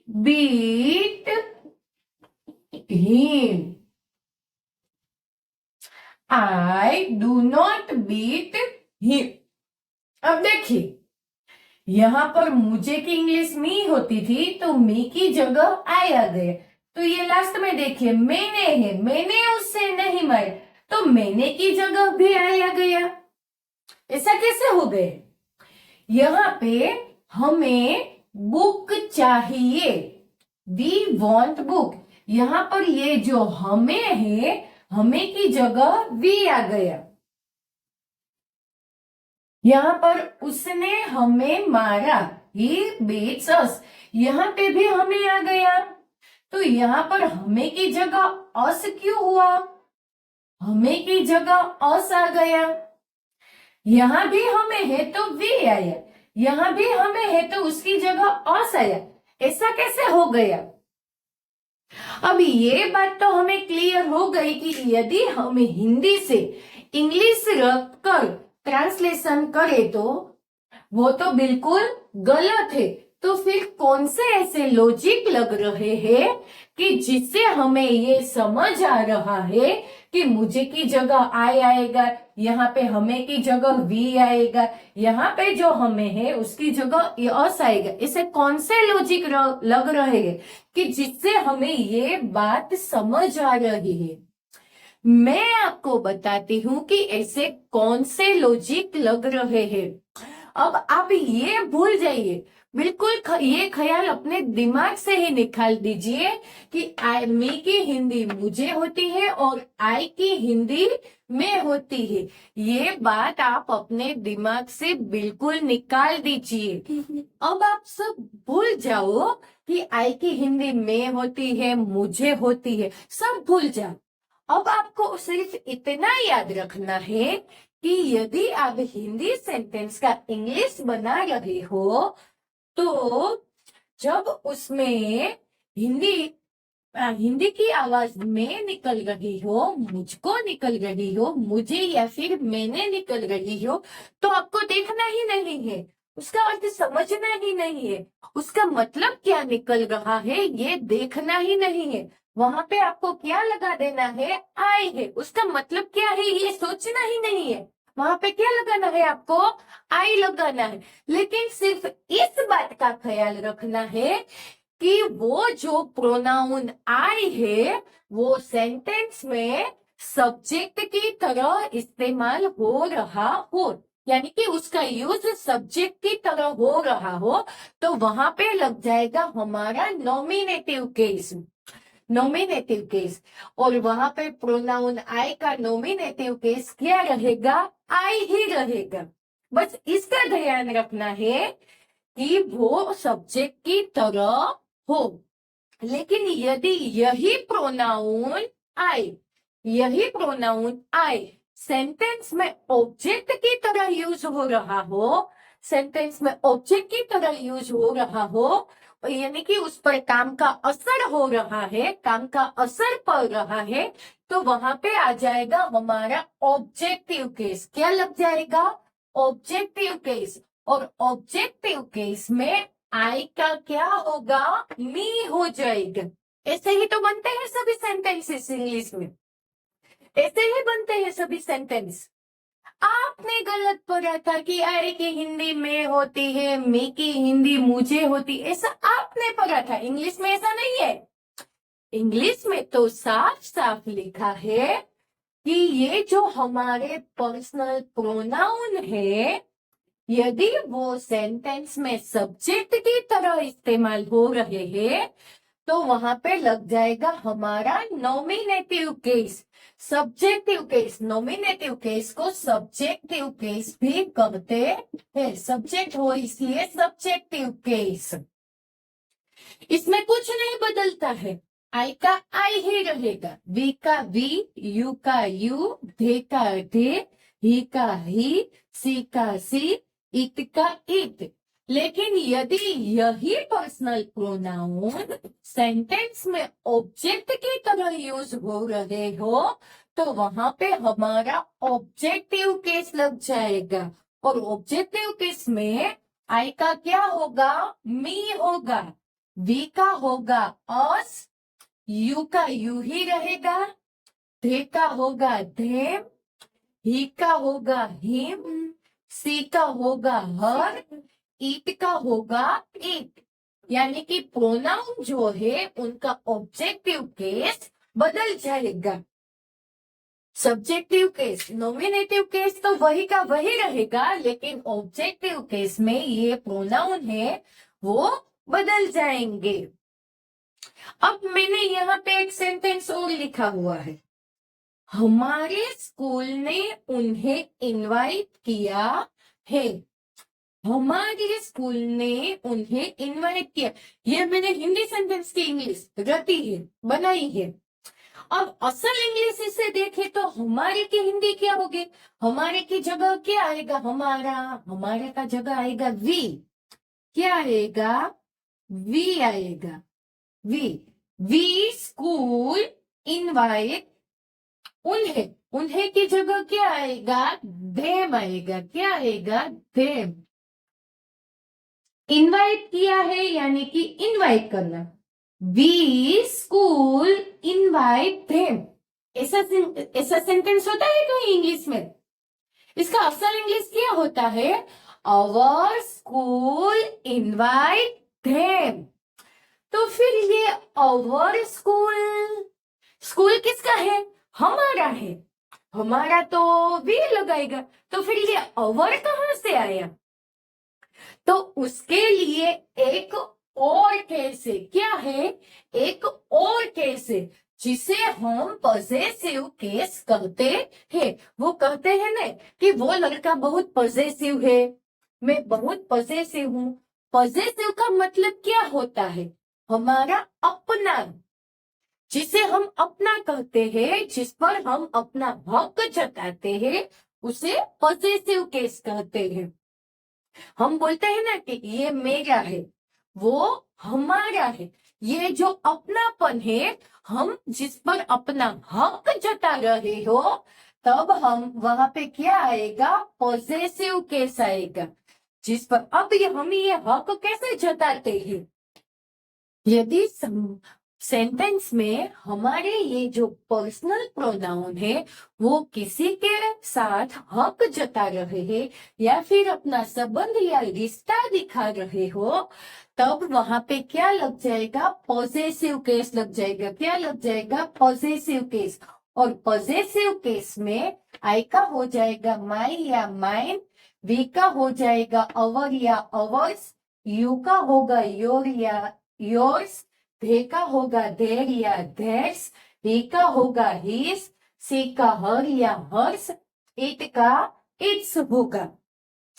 beat him, I do not beat him। अब देखिए, यहां पर मुझे की इंग्लिश मी होती थी तो मी की जगह आई आ गए। तो ये लास्ट में देखिए मैंने है, मैंने उससे नहीं मारा, तो मैंने की जगह भी आई आ गया। ऐसा कैसे हो गए? यहाँ पे हमें बुक चाहिए, वी वॉन्ट बुक। यहाँ पर ये जो हमें है, हमें की जगह वी आ गया। यहाँ पर उसने हमें मारा, ही बीट्स अस, यहाँ पे भी हमें आ गया। तो यहाँ पर हमें की जगह अस क्यों हुआ? हमें की जगह अस आ गया। यहाँ भी हमें है तो वी आया, यहाँ भी हमें है तो उसकी जगह अस आया। ऐसा कैसे हो गया? अब ये बात तो हमें क्लियर हो गई कि यदि हम हिंदी से इंग्लिश रखकर ट्रांसलेशन करें तो वो तो बिल्कुल गलत है। तो फिर कौन से ऐसे लॉजिक लग रहे हैं कि जिससे हमें ये समझ आ रहा है कि मुझे की जगह आई आएगा, यहाँ पे हमें की जगह वी आएगा, यहाँ पे जो हमें है उसकी जगह अस आएगा। इसे कौन से लॉजिक लग रहे हैं कि जिससे हमें ये बात समझ आ रही है? मैं आपको बताती हूँ कि ऐसे कौन से लॉजिक लग रहे हैं। अब आप ये भूल जाइए, बिल्कुल ये ख्याल अपने दिमाग से ही निकाल दीजिए कि आई मी की हिंदी मुझे होती है और आई की हिंदी में होती है। ये बात आप अपने दिमाग से बिल्कुल निकाल दीजिए। अब आप सब भूल जाओ कि आई की हिंदी में होती है, मुझे होती है, सब भूल जाओ। अब आपको सिर्फ इतना याद रखना है कि यदि आप हिंदी सेंटेंस का इंग्लिश बना रहे हो तो जब उसमें हिंदी की आवाज में निकल रही हो, मुझको निकल रही हो, मुझे या फिर मैंने निकल रही हो, तो आपको देखना ही नहीं है, उसका अर्थ समझना ही नहीं है, उसका मतलब क्या निकल रहा है ये देखना ही नहीं है। वहां पे आपको क्या लगा देना है? आई है, उसका मतलब क्या है ये सोचना ही नहीं है। वहां पे क्या लगाना है आपको? आई लगाना है। लेकिन सिर्फ इस बात का ख्याल रखना है कि वो जो प्रोनाउन आई है वो सेंटेंस में सब्जेक्ट की तरह इस्तेमाल हो रहा हो, यानी कि उसका यूज सब्जेक्ट की तरह हो रहा हो, तो वहां पे लग जाएगा हमारा नॉमिनेटिव केस, नॉमिनेटिव केस। और वहां पे प्रोनाउन आई का नॉमिनेटिव केस क्या रहेगा? आई ही रहेगा। बस इसका ध्यान रखना है कि वो सब्जेक्ट की तरह हो। लेकिन यदि यही प्रोनाउन आई सेंटेंस में ऑब्जेक्ट की तरह यूज हो रहा हो, सेंटेंस में ऑब्जेक्ट की तरह यूज हो रहा हो, यानी कि उस पर काम का असर हो रहा है, काम का असर पड़ रहा है, तो वहां पे आ जाएगा हमारा ऑब्जेक्टिव केस। क्या लग जाएगा? Objective case. और ऑब्जेक्टिव केस में आई का क्या होगा? मी हो जाएगा। ऐसे ही तो बनते हैं सभी सेंटेंसेस इंग्लिश में, ऐसे ही बनते हैं सभी सेंटेंस। आपने गलत पढ़ा था कि आई की हिंदी में होती है, मी की हिंदी मुझे होती, ऐसा आपने पढ़ा था। इंग्लिश में ऐसा नहीं है। इंग्लिश में तो साफ साफ लिखा है कि ये जो हमारे पर्सनल प्रोनाउन है, यदि वो सेंटेंस में सब्जेक्ट की तरह इस्तेमाल हो रहे हैं तो वहां पे लग जाएगा हमारा nominative case. Subjective case, nominative case को सब्जेक्टिव केस भी कहते हैं। सब्जेक्ट हो इसलिए सब्जेक्टिव केस। इसमें कुछ नहीं बदलता है, आई का आई ही रहेगा, वी का वी, यू का यू, धे का धे, ही का ही, सी का सी, इट का इट। लेकिन यदि यही पर्सनल प्रोनाउन सेंटेंस में ऑब्जेक्ट की तरह यूज हो रहे हो तो वहां पे हमारा ऑब्जेक्टिव केस लग जाएगा। और ऑब्जेक्टिव केस में आई का क्या होगा, मी होगा, वी का होगा अस, यू का यू ही रहेगा, धे का होगा धेम, ही का होगा हिम, सी का होगा हर, ईट का होगा इट। यानी कि प्रोनाउन जो है उनका ऑब्जेक्टिव केस बदल जाएगा। सब्जेक्टिव केस, नॉमिनेटिव केस तो वही का वही रहेगा, लेकिन ऑब्जेक्टिव केस में ये प्रोनाउन है वो बदल जाएंगे। अब मैंने यहाँ पे एक सेंटेंस और लिखा हुआ है, हमारे स्कूल ने उन्हें इनवाइट किया है। हमारे स्कूल ने उन्हें इनवाइट किया, ये मैंने हिंदी सेंटेंस की इंग्लिश रटी है, बनाई है। अब असल इंग्लिश इसे देखे तो हमारे की हिंदी क्या होगी, हमारे की जगह क्या आएगा, हमारा, हमारे का जगह आएगा वी, क्या आएगा, वी आएगा, वी स्कूल इनवाइट, उन्हें, उन्हें की जगह क्या आएगा, देम आएगा, क्या आएगा, देम। इनवाइट किया है यानी कि इनवाइट करना, वी स्कूल इनवाइट देम। ऐसा सेंटेंस होता है कहीं इंग्लिश में? इसका असल इंग्लिश क्या होता है, आवर स्कूल इनवाइट देम। तो फिर ये आवर स्कूल, स्कूल किसका है, हमारा है, हमारा तो वी लगाएगा, तो फिर ये आवर कहां से आया? तो उसके लिए एक और केस है, क्या है, एक और केस है जिसे हम पॉजेसिव केस कहते हैं। वो कहते हैं ना कि वो लड़का बहुत पॉजेसिव है, मैं बहुत पॉजेसिव हूं। पॉजेसिव का मतलब क्या होता है, हमारा अपना, जिसे हम अपना कहते हैं, जिस पर हम अपना हक जताते हैं, उसे पॉजेसिव केस कहते हैं। हम बोलते हैं ना कि ये मेरा है, वो हमारा है, ये जो अपनापन है, हम जिस पर अपना हक जता रहे हो, तब हम वहां पे क्या आएगा, पॉजेसिव केस आएगा, जिस पर अब हम ये हक कैसे जताते हैं, यदि सेंटेंस में हमारे ये जो पर्सनल प्रोनाउन है वो किसी के साथ हक जता रहे हैं या फिर अपना संबंध या रिश्ता दिखा रहे हो, तब वहां पे क्या लग जाएगा, पॉजेसिव केस लग जाएगा। क्या लग जाएगा, पॉजेसिव केस। और पॉजेसिव केस में आई का हो जाएगा माई या माइन, वी का हो जाएगा अवर या अवर्स, यू का होगा योर या योर्स, धे का होगा देर या धैर्स, ही का होगा हिस, सी का हर या हर्स, इट का इट्स होगा।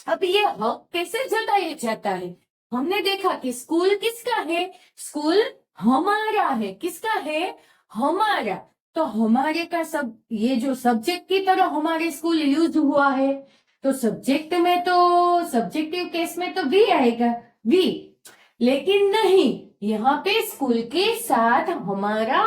अब ये हक कैसे जताया जाता है, हमने देखा कि स्कूल किसका है, स्कूल हमारा है, किसका है, हमारा। तो हमारे का सब, ये जो सब्जेक्ट की तरह हमारे स्कूल यूज हुआ है, तो सब्जेक्ट में तो, सब्जेक्टिव केस में तो वी आएगा, वी। लेकिन नहीं, यहाँ पे स्कूल के साथ हमारा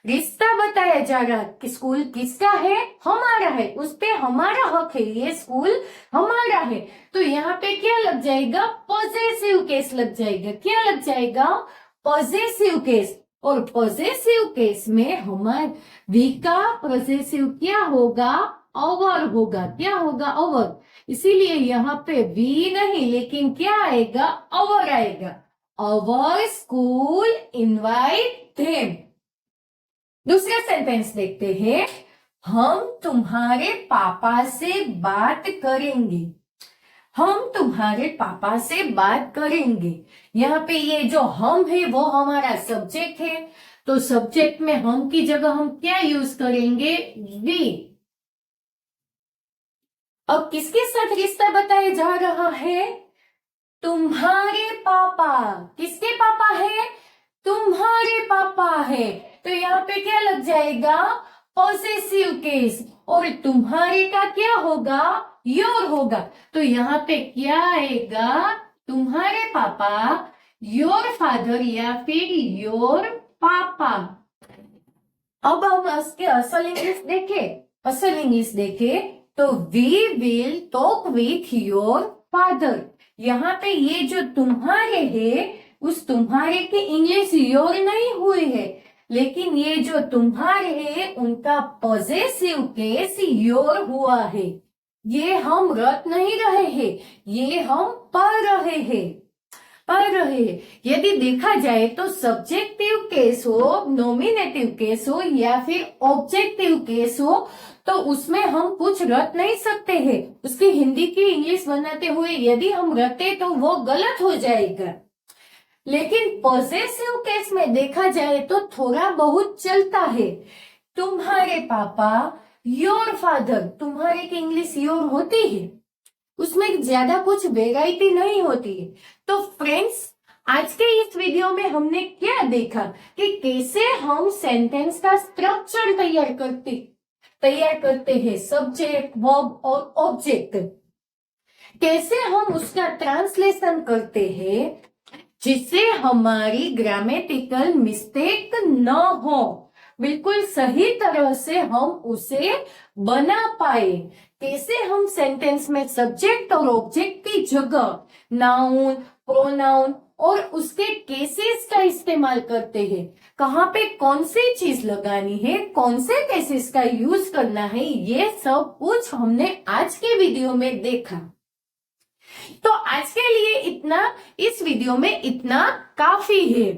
रिश्ता बताया जा रहा है कि स्कूल किसका है, हमारा है, उस पे हमारा हक है, ये स्कूल हमारा है। तो यहाँ पे क्या लग जाएगा, पॉजेसिव केस लग जाएगा। क्या लग जाएगा, पॉजेसिव केस। और पॉजेसिव केस में हमारे वी का पॉजेसिव क्या होगा, ओवर होगा। क्या होगा, ओवर। इसीलिए यहाँ पे वी नहीं लेकिन क्या आएगा, ओवर आएगा। अवर स्कूल इनवाइट देम। दूसरा सेंटेंस देखते हैं, हम तुम्हारे पापा से बात करेंगे। हम तुम्हारे पापा से बात करेंगे। यहाँ पे ये जो हम है वो हमारा सब्जेक्ट है, तो सब्जेक्ट में हम की जगह हम क्या यूज करेंगे? वी। अब किसके साथ रिश्ता बताया जा रहा है? तुम्हारे पापा। किसके पापा है? तुम्हारे पापा है। तो यहाँ पे क्या लग जाएगा? Possessive case. और तुम्हारे का क्या होगा? योर होगा। तो यहाँ पे क्या आएगा? तुम्हारे पापा, योर फादर या फिर योर पापा। अब हम इसके असल इंग्लिश देखे तो we will talk with your father. यहाँ पे ये जो तुम्हारे है, उस तुम्हारे की इंग्लिश योर नहीं हुई है, लेकिन ये जो तुम्हारे है उनका पॉजेसिव केस योर हुआ है। ये हम रट नहीं रहे हैं, ये हम पढ़ रहे हैं। यदि देखा जाए तो सब्जेक्टिव केस हो, नॉमिनेटिव केस हो या फिर ऑब्जेक्टिव केस हो, तो उसमें हम कुछ रट नहीं सकते हैं। उसकी हिंदी की इंग्लिश बनाते हुए यदि हम रटे तो वो गलत हो जाएगा। लेकिन पॉसेसिव केस में देखा जाए तो थोड़ा बहुत चलता है। तुम्हारे पापा, योर फादर, तुम्हारे की इंग्लिश योर होती है, उसमें ज्यादा कुछ वेराइटी नहीं होती है। तो फ्रेंड्स, आज के इस वीडियो में हमने क्या देखा कि कैसे हम सेंटेंस का स्ट्रक्चर तैयार करते हैं, सब्जेक्ट, वर्ब और ऑब्जेक्ट। कैसे हम उसका ट्रांसलेशन करते हैं जिससे हमारी ग्रामेटिकल मिस्टेक न हो, बिल्कुल सही तरह से हम उसे बना पाए। कैसे हम सेंटेंस में सब्जेक्ट और ऑब्जेक्ट की जगह नाउन, प्रोनाउन और उसके केसेस का इस्तेमाल करते हैं, कहाँ पे कौन सी चीज लगानी है, कौन से केसेस का यूज करना है, ये सब कुछ हमने आज के वीडियो में देखा। तो आज के लिए इतना, इस वीडियो में इतना काफी है।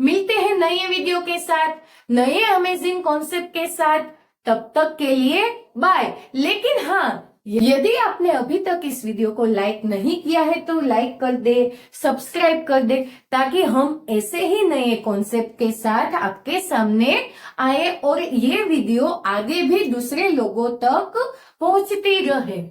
मिलते हैं नए वीडियो के साथ, नए अमेजिंग कॉन्सेप्ट के साथ। तब तक के लिए बाय। लेकिन हाँ, यदि आपने अभी तक इस वीडियो को लाइक नहीं किया है तो लाइक कर दे, सब्सक्राइब कर दे, ताकि हम ऐसे ही नए कॉन्सेप्ट के साथ आपके सामने आए और ये वीडियो आगे भी दूसरे लोगों तक पहुंचती रहे।